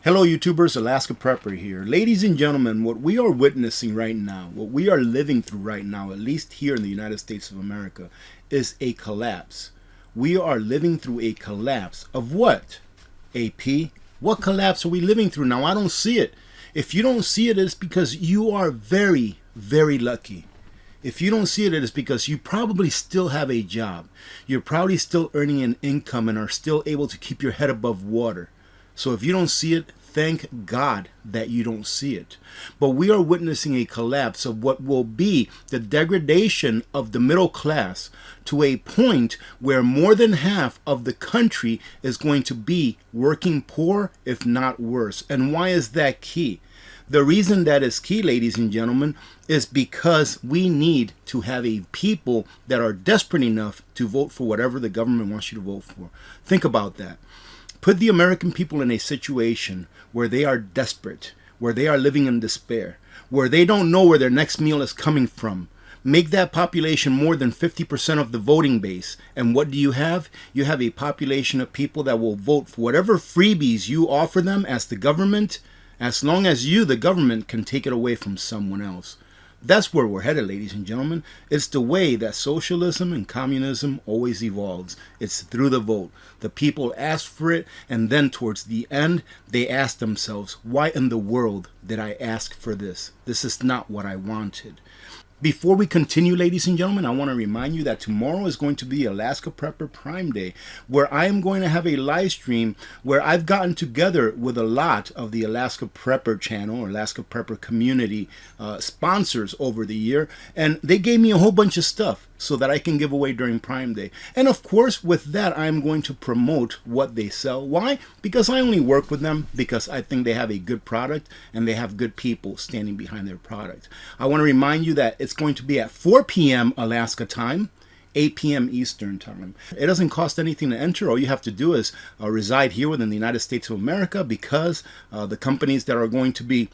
Hello YouTubers, Alaska Prepper here. Ladies and gentlemen, what we are witnessing right now, what we are living through right now, at least here in the United States of America, is a collapse. We are living through a collapse of what? AP? What collapse are we living through now? I don't see it. If you don't see it, it's because you are very, very lucky. If you don't see it, it is because you probably still have a job. You're probably still earning an income and are still able to keep your head above water. So if you don't see it, thank God that you don't see it. But we are witnessing a collapse of what will be the degradation of the middle class to a point where more than half of the country is going to be working poor, if not worse. And why is that key? The reason that is key, ladies and gentlemen, is because we need to have a people that are desperate enough to vote for whatever the government wants you to vote for. Think about that. Put the American people in a situation where they are desperate, where they are living in despair, where they don't know where their next meal is coming from. Make that population more than 50% of the voting base. And what do you have? You have a population of people that will vote for whatever freebies you offer them as the government, as long as you, the government, can take it away from someone else. That's where we're headed, ladies and gentlemen. It's the way that socialism and communism always evolves. It's through the vote. The people ask for it, and then towards the end, they ask themselves, why in the world did I ask for this? This is not what I wanted. Before we continue, ladies and gentlemen, I want to remind you that tomorrow is going to be Alaska Prepper Prime Day, where I am going to have a live stream where I've gotten together with a lot of the Alaska Prepper channel or Alaska Prepper community sponsors over the year, and they gave me a whole bunch of stuff so that I can give away during Prime Day. And of course, with that, I'm going to promote what they sell. Why? Because I only work with them because I think they have a good product and they have good people standing behind their product. I want to remind you that it's going to be at 4 p.m. Alaska time, 8 p.m. Eastern time. It doesn't cost anything to enter. All you have to do is reside here within the United States of America, because the companies that are going to be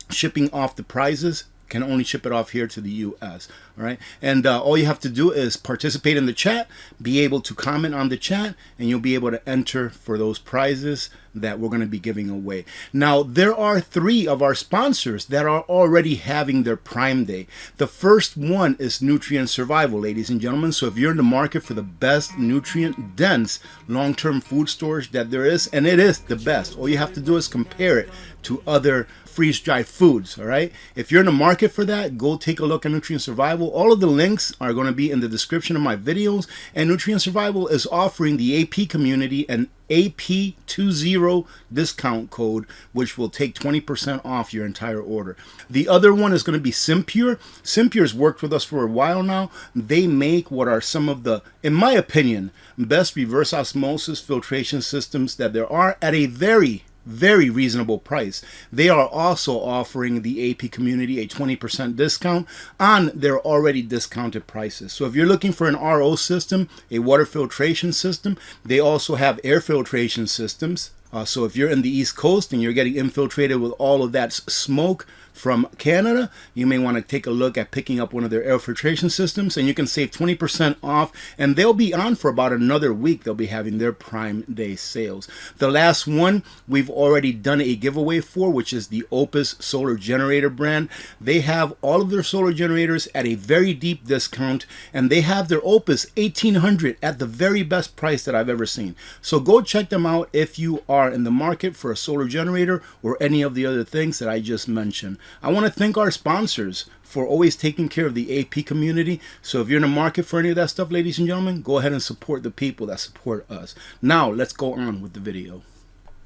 shipping off the prizes can only ship it off here to the U.S. All right, and all you have to do is participate in the chat, be able to comment on the chat, and you'll be able to enter for those prizes that we're going to be giving away. Now, there are 3 of our sponsors that are already having their Prime Day. The first one is Nutrient Survival, ladies and gentlemen. So if you're in the market for the best nutrient-dense long-term food storage that there is, and it is the best, all you have to do is compare it to other freeze-dried foods. All right, if you're in the market for that, go take a look at Nutrient Survival. All of the links are going to be in the description of my videos, and Nutrient Survival is offering the AP community an AP20 discount code, which will take 20% off your entire order. The other one is going to be Simpure. Simpure's worked with us for a while now. They make what are some of the, in my opinion, best reverse osmosis filtration systems that there are at a very reasonable price. They are also offering the AP community a 20% discount on their already discounted prices. So if you're looking for an RO system, a water filtration system, they also have air filtration systems. So if you're in the East Coast and you're getting infiltrated with all of that smoke from Canada, you may want to take a look at picking up one of their air filtration systems, and you can save 20% off, and they'll be on for about another week. They'll be having their Prime Day sales. The last one we've already done a giveaway for, which is the Opus solar generator brand. They have all of their solar generators at a very deep discount, and they have their Opus 1800 at the very best price that I've ever seen. So go check them out if you are in the market for a solar generator or any of the other things that I just mentioned. I want to thank our sponsors for always taking care of the AP community. So if you're in the market for any of that stuff, ladies and gentlemen, go ahead and support the people that support us. Now, let's go on with the video.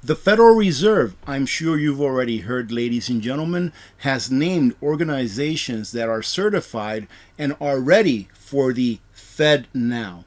The Federal Reserve, I'm sure you've already heard, ladies and gentlemen, has named organizations that are certified and are ready for the FedNow.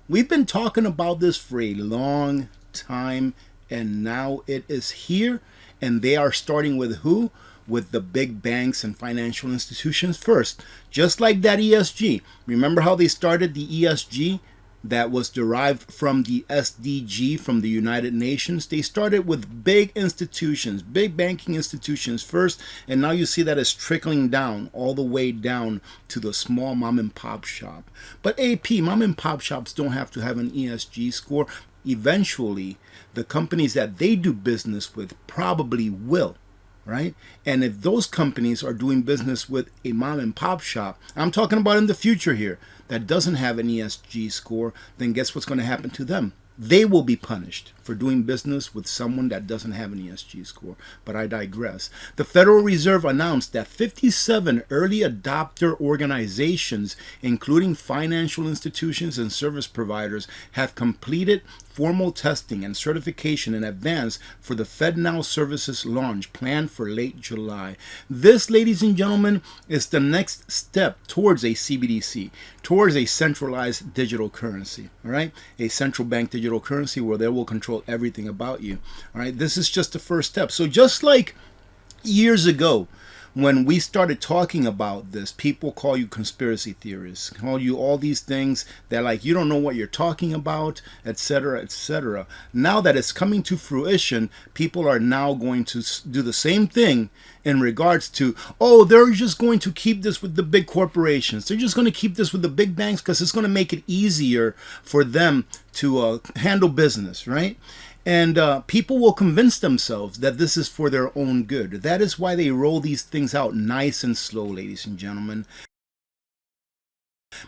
We've been talking about this for a long time, and now it is here, and they are starting with who? With the big banks and financial institutions first, just like that ESG. Remember how they started the ESG that was derived from the SDG from the United Nations? They started with big institutions, big banking institutions first, and now you see that it's trickling down all the way down to the small mom and pop shop. But AP, mom and pop shops don't have to have an ESG score. eventually the companies that they do business with probably will, right? And if those companies are doing business with a mom and pop shop, I'm talking about in the future here, that doesn't have an ESG score, then guess what's going to happen to them? They will be punished for doing business with someone that doesn't have an ESG score. But I digress. The Federal Reserve announced that 57 early adopter organizations, including financial institutions and service providers, have completed formal testing and certification in advance for the FedNow services launch planned for late July. This, ladies and gentlemen, is the next step towards a CBDC, towards a centralized digital currency, all right? A central bank digital currency where they will control everything about you, all right? This is just the first step. So just like years ago, when we started talking about this, people call you conspiracy theorists, call you all these things that like you don't know what you're talking about, etc., etc. Now that it's coming to fruition, people are now going to do the same thing in regards to, oh, they're just going to keep this with the big corporations. They're just going to keep this with the big banks because it's going to make it easier for them to handle business, right? And people will convince themselves that this is for their own good. That is why they roll these things out nice and slow, ladies and gentlemen.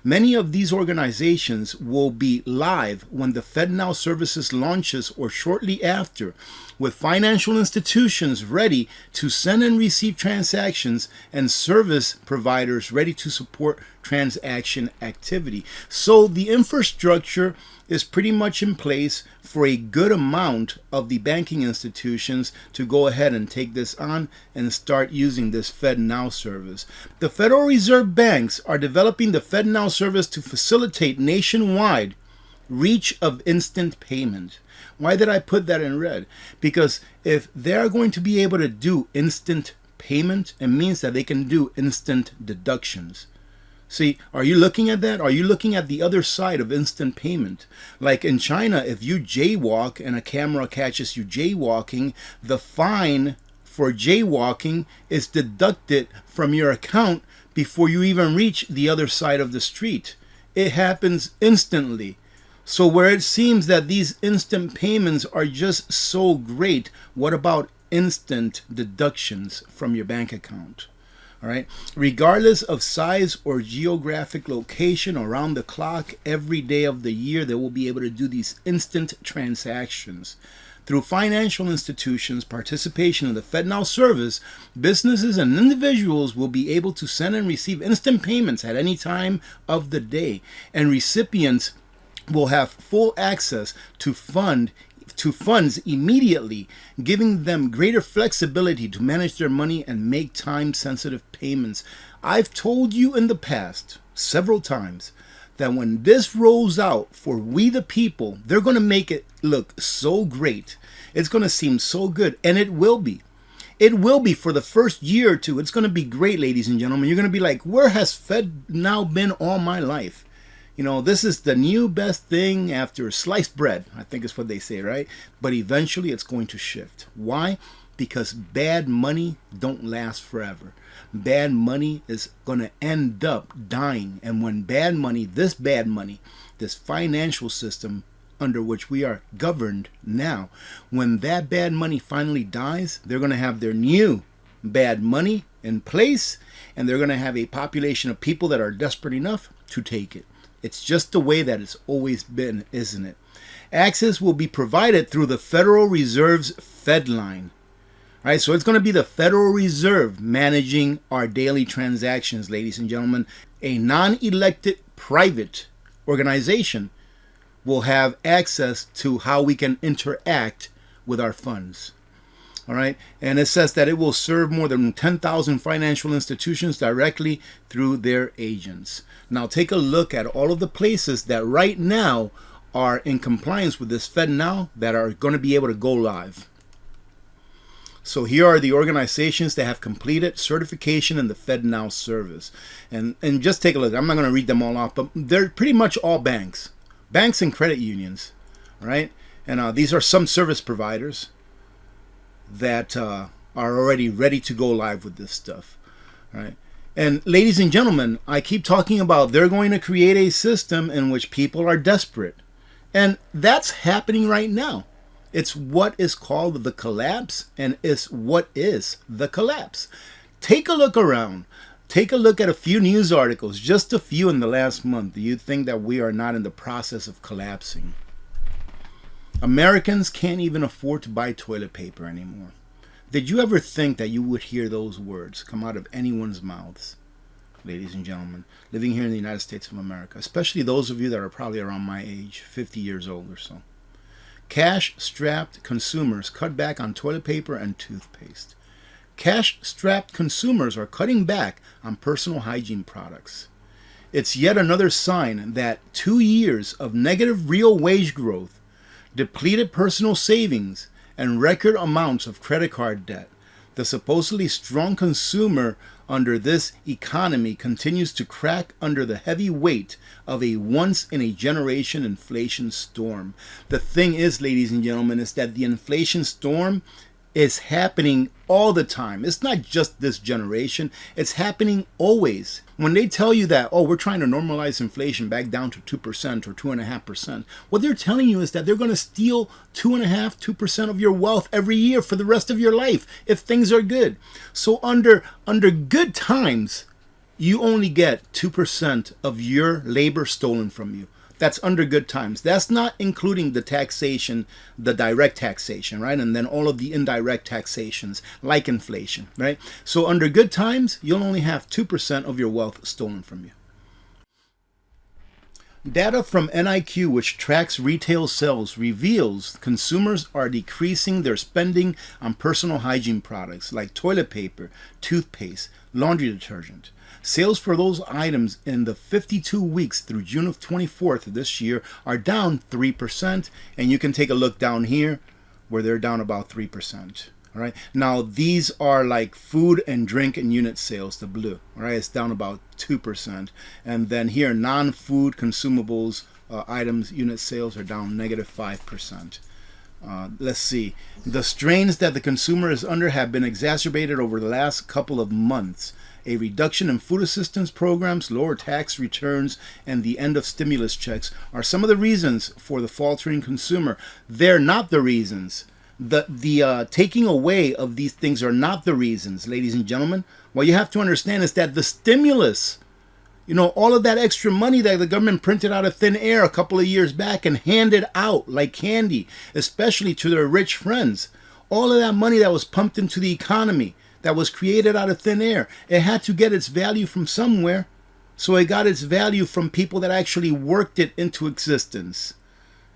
Many of these organizations will be live when the FedNow services launches or shortly after, with financial institutions ready to send and receive transactions and service providers ready to support transaction activity. So the infrastructure is pretty much in place for a good amount of the banking institutions to go ahead and take this on and start using this FedNow service. The Federal Reserve banks are developing the FedNow service to facilitate nationwide reach of instant payment. Why did I put that in red? Because if they're going to be able to do instant payment, it means that they can do instant deductions. See, are you looking at that? Are you looking at the other side of instant payment? Like in China, if you jaywalk and a camera catches you jaywalking, the fine for jaywalking is deducted from your account before you even reach the other side of the street. It happens instantly. So where it seems that these instant payments are just so great, what about instant deductions from your bank account? All right. Regardless of size or geographic location, around the clock, every day of the year, they will be able to do these instant transactions. Through financial institutions' participation in the FedNow service, businesses and individuals will be able to send and receive instant payments at any time of the day, and recipients will have full access to funds immediately, giving them greater flexibility to manage their money and make time-sensitive payments. I've told you in the past several times that when this rolls out for we the people, they're going to make it look so great. It's going to seem so good, and it will be. It will be for the first year or two. It's going to be great, ladies and gentlemen. You're going to be like, where has FedNow been all my life? You know, this is the new best thing after sliced bread, I think is what they say, right? But eventually it's going to shift. Why? Because bad money don't last forever. Bad money is going to end up dying. And when bad money, this financial system under which we are governed now, when that bad money finally dies, they're going to have their new bad money in place, and they're going to have a population of people that are desperate enough to take it. It's just the way that it's always been, isn't it? Access will be provided through the Federal Reserve's FedLine. All right, so it's going to be the Federal Reserve managing our daily transactions, ladies and gentlemen. A non-elected private organization will have access to how we can interact with our funds. All right, and it says that it will serve more than 10,000 financial institutions directly through their agents. Now take a look at all of the places that right now are in compliance with this FedNow that are going to be able to go live. So here are the organizations that have completed certification in the FedNow service. And just take a look. I'm not going to read them all off, but they're pretty much all banks and credit unions. All right, and these are some service providers that are already ready to go live with this stuff. All right. And ladies and gentlemen, I keep talking about they're going to create a system in which people are desperate. And that's happening right now. It's what is called the collapse, and it's what is the collapse. Take a look around. Take a look at a few news articles, just a few in the last month. Do you think that we are not in the process of collapsing? Americans can't even afford to buy toilet paper anymore. Did you ever think that you would hear those words come out of anyone's mouths? Ladies and gentlemen, living here in the United States of America, especially those of you that are probably around my age, 50 years old or so. Cash-strapped consumers cut back on toilet paper and toothpaste. Cash-strapped consumers are cutting back on personal hygiene products. It's yet another sign that 2 years of negative real wage growth, depleted personal savings, and record amounts of credit card debt, the supposedly strong consumer under this economy continues to crack under the heavy weight of a once-in-a-generation inflation storm. The thing is, ladies and gentlemen, is that the inflation storm is happening all the time. It's not just this generation. It's happening always. When they tell you that, oh, we're trying to normalize inflation back down to 2% or 2.5%, what they're telling you is that they're going to steal 2% of your wealth every year for the rest of your life if things are good. So under good times, you only get 2% of your labor stolen from you. That's under good times. That's not including the taxation, the direct taxation, right? And then all of the indirect taxations, like inflation, right? So under good times, you'll only have 2% of your wealth stolen from you. Data from NIQ, which tracks retail sales, reveals consumers are decreasing their spending on personal hygiene products like toilet paper, toothpaste, laundry detergent. Sales for those items in the 52 weeks through June of 24th of this year are down 3%. And you can take a look down here where they're down about 3%. All right. Now, these are like food and drink and unit sales, the blue. All right. It's down about 2%. And then here, non-food consumables items, unit sales are down negative 5%. Let's see. The strains that the consumer is under have been exacerbated over the last couple of months. A reduction in food assistance programs, lower tax returns, and the end of stimulus checks are some of the reasons for the faltering consumer. They're not the reasons. The taking away of these things are not the reasons, ladies and gentlemen. What you have to understand is that the stimulus, all of that extra money that the government printed out of thin air a couple of years back and handed out like candy, especially to their rich friends, all of that money that was pumped into the economy, that was created out of thin air, it had to get its value from somewhere. So it got its value from people that actually worked it into existence.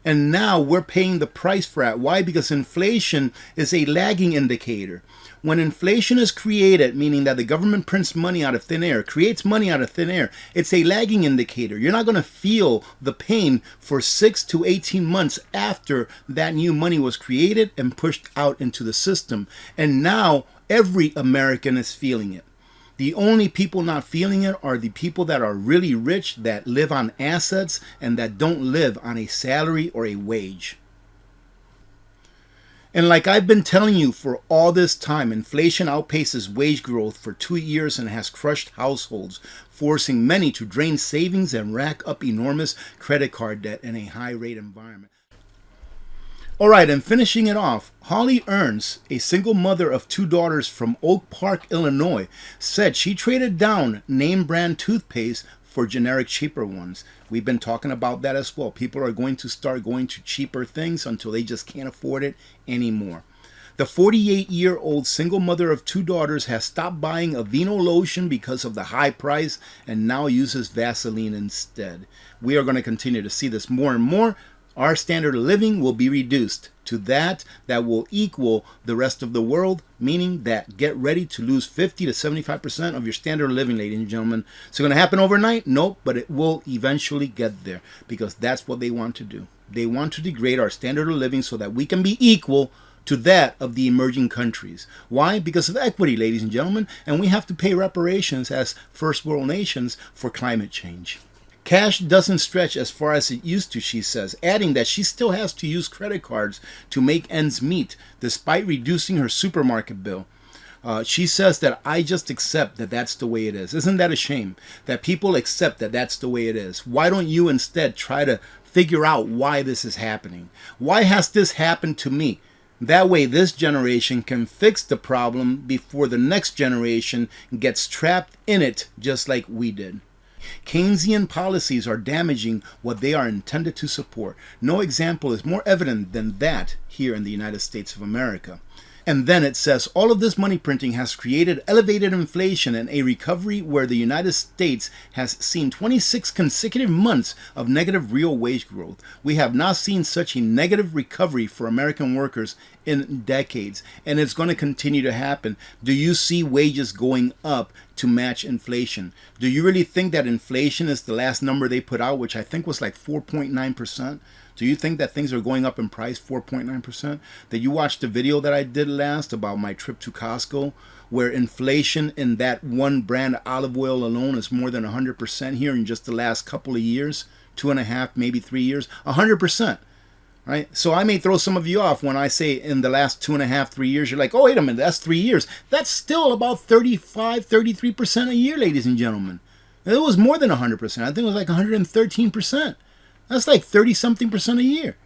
And now we're paying the price for that. Why? Because inflation is a lagging indicator. When inflation is created, meaning that the government prints money out of thin air, creates money out of thin air, it's a lagging indicator. You're not going to feel the pain for 6 to 18 months after that new money was created and pushed out into the system. And now every American is feeling it. The only people not feeling it are the people that are really rich, that live on assets, and that don't live on a salary or a wage. And like I've been telling you for all this time, inflation outpaces wage growth for 2 years and has crushed households, forcing many to drain savings and rack up enormous credit card debt in a high-rate environment. All right, and finishing it off, Holly Ernst, a single mother of 2 daughters from Oak Park, Illinois, said she traded down name brand toothpaste for generic cheaper ones. We've been talking about that as well. People are going to start going to cheaper things until they just can't afford it anymore. The 48-year-old single mother of 2 daughters has stopped buying Aveeno lotion because of the high price and now uses Vaseline instead. We are going to continue to see this more and more. Our standard of living will be reduced to that will equal the rest of the world, meaning that get ready to lose 50 to 75% of your standard of living, ladies and gentlemen. Is it going to happen overnight? Nope, but it will eventually get there because that's what they want to do. They want to degrade our standard of living so that we can be equal to that of the emerging countries. Why? Because of equity, ladies and gentlemen, and we have to pay reparations as first world nations for climate change. Cash doesn't stretch as far as it used to, she says, adding that she still has to use credit cards to make ends meet, despite reducing her supermarket bill. She says that I just accept that that's the way it is. Isn't that a shame that people accept that that's the way it is? Why don't you instead try to figure out why this is happening? Why has this happened to me? That way this generation can fix the problem before the next generation gets trapped in it just like we did. Keynesian policies are damaging what they are intended to support. No example is more evident than that here in the United States of America. And then it says, all of this money printing has created elevated inflation and a recovery where the United States has seen 26 consecutive months of negative real wage growth. We have not seen such a negative recovery for American workers in decades, and it's going to continue to happen. Do you see wages going up to match inflation? Do you really think that inflation is the last number they put out, which I think was like 4.9%? Do you think that things are going up in price 4.9%? Did you watch the video that I did last about my trip to Costco, where inflation in that one brand olive oil alone is more than 100% here in just the last couple of years, 2.5, maybe 3 years, 100%. Right? So I may throw some of you off when I say in the last 2.5, 3 years, you're like, oh, wait a minute, that's 3 years. That's still about 35, 33% a year, ladies and gentlemen. It was more than 100%. I think it was like 113%. That's like 30-something% a year.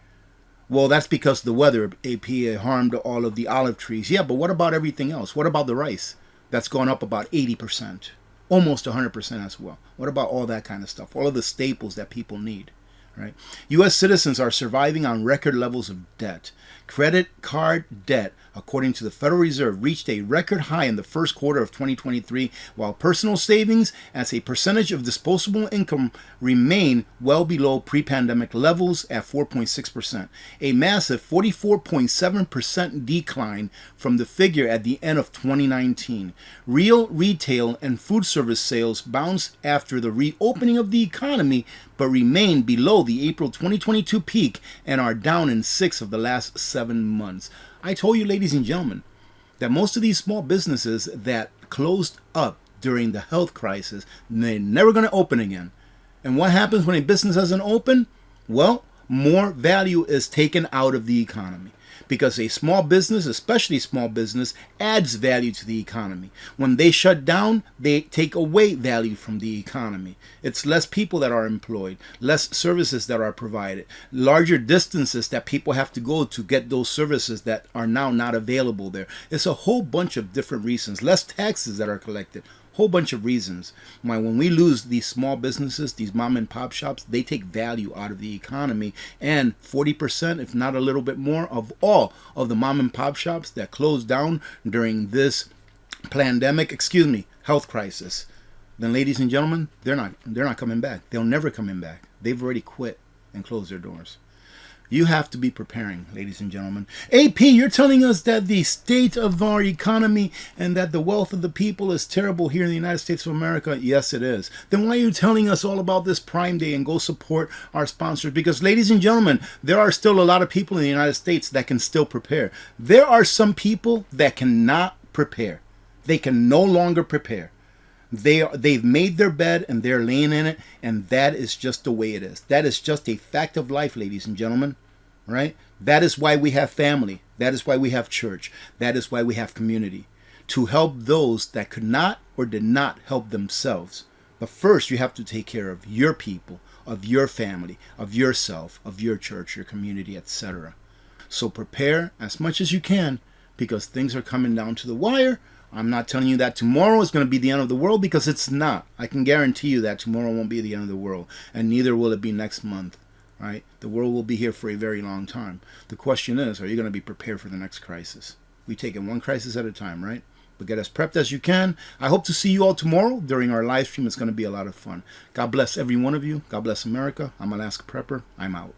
Well, that's because the weather, AP, harmed all of the olive trees. Yeah, but what about everything else? What about the rice? That's gone up about 80%, almost 100% as well. What about all that kind of stuff? All of the staples that people need, right? U.S. citizens are surviving on record levels of debt. Credit card debt, according to the Federal Reserve, reached a record high in the first quarter of 2023, while personal savings as a percentage of disposable income remain well below pre-pandemic levels at 4.6%, a massive 44.7% decline from the figure at the end of 2019. Real retail and food service sales bounced after the reopening of the economy, but remain below the April 2022 peak and are down in 6 of the last 7 months. I told you, ladies and gentlemen, that most of these small businesses that closed up during the health crisis, they're never going to open again. And what happens when a business doesn't open? Well, more value is taken out of the economy. Because a small business, especially small business, adds value to the economy. When they shut down, they take away value from the economy. It's less people that are employed, less services that are provided, larger distances that people have to go to get those services that are now not available there. It's a whole bunch of different reasons, less taxes that are collected. Whole bunch of reasons why when we lose these small businesses, these mom and pop shops, they take value out of the economy. And 40%, if not a little bit more, of all of the mom and pop shops that closed down during this health crisis, then ladies and gentlemen, they're not coming back. They'll never come back. They've already quit and closed their doors. You have to be preparing, ladies and gentlemen. AP, you're telling us that the state of our economy and that the wealth of the people is terrible here in the United States of America. Yes, it is. Then why are you telling us all about this Prime Day and go support our sponsors? Because, ladies and gentlemen, there are still a lot of people in the United States that can still prepare. There are some people that cannot prepare. They can no longer prepare. They've made their bed and they're laying in it, and that is just the way it is. That is just a fact of life, ladies and gentlemen, right? That is why we have family. That is why we have church. That is why we have community, to help those that could not or did not help themselves. But first, you have to take care of your people, of your family, of yourself, of your church, your community, etc. So prepare as much as you can, because things are coming down to the wire. I'm not telling you that tomorrow is going to be the end of the world, because it's not. I can guarantee you that tomorrow won't be the end of the world, and neither will it be next month, right? The world will be here for a very long time. The question is, are you going to be prepared for the next crisis? We take it one crisis at a time, right? But get as prepped as you can. I hope to see you all tomorrow during our live stream. It's going to be a lot of fun. God bless every one of you. God bless America. I'm Alaska Prepper. I'm out.